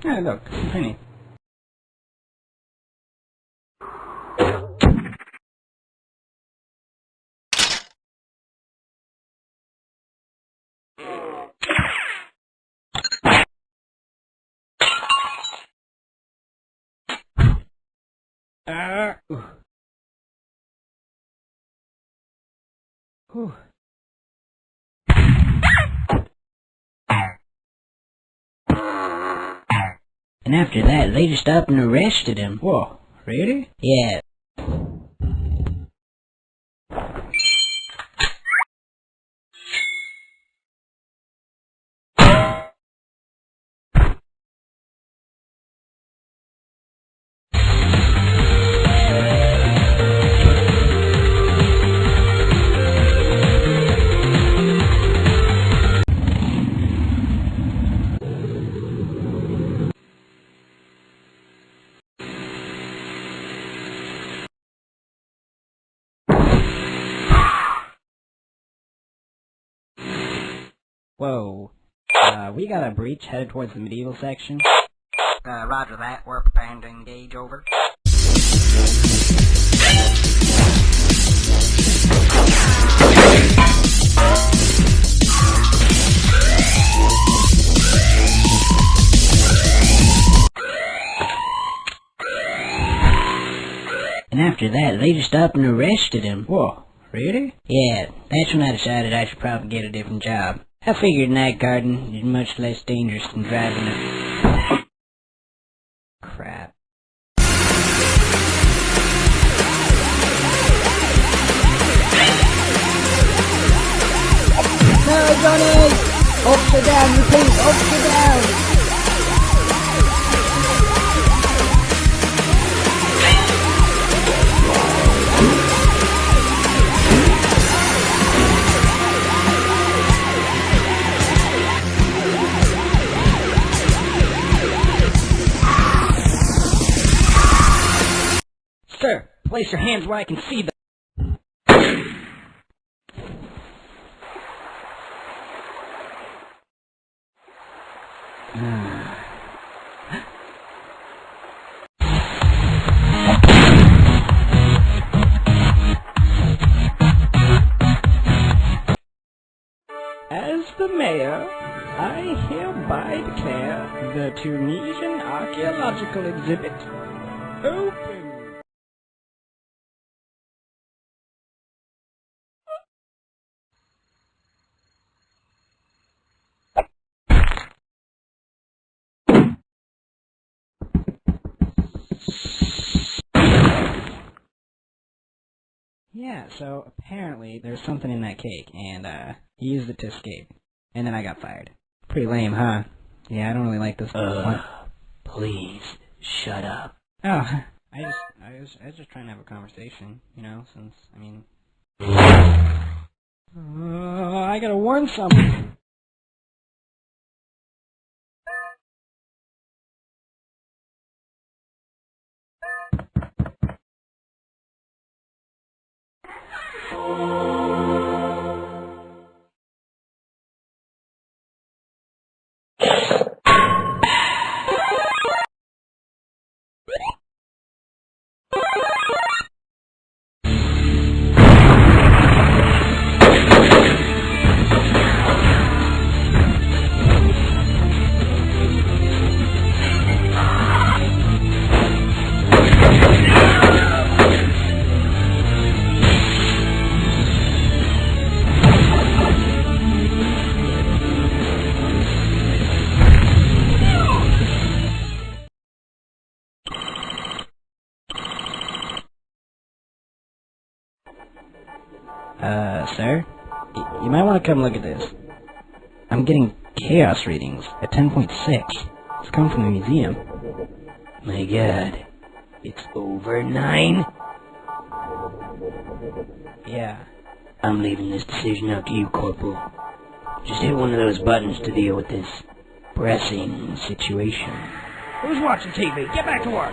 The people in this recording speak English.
Hey, look, Penny. Whew. And after that, they just up and arrested him. Whoa, really? Yeah. Whoa. We got a breach headed towards the medieval section. Roger that. We're preparing to engage, over. And after that, they just up and arrested him. Whoa, really? Yeah, that's when I decided I should probably get a different job. I figured night guarding is much less dangerous than driving a... Crap. No, Johnny! Upside down, repeat, upside down! Sir, place your hands where I can see them. As the mayor, I hereby declare the Tunisian archaeological exhibit open. Yeah, so apparently there's something in that cake, and he used it to escape. And then I got fired. Pretty lame, huh? Yeah, I don't really like this. Please, shut up. Oh, I was just trying to have a conversation, you know, since, I mean... I gotta warn someone! Sir? You might want to come look at this. I'm getting chaos readings at 10.6. It's coming from the museum. My God. It's over 9? Yeah. I'm leaving this decision up to you, Corporal. Just hit one of those buttons to deal with this pressing situation. Who's watching TV? Get back to work!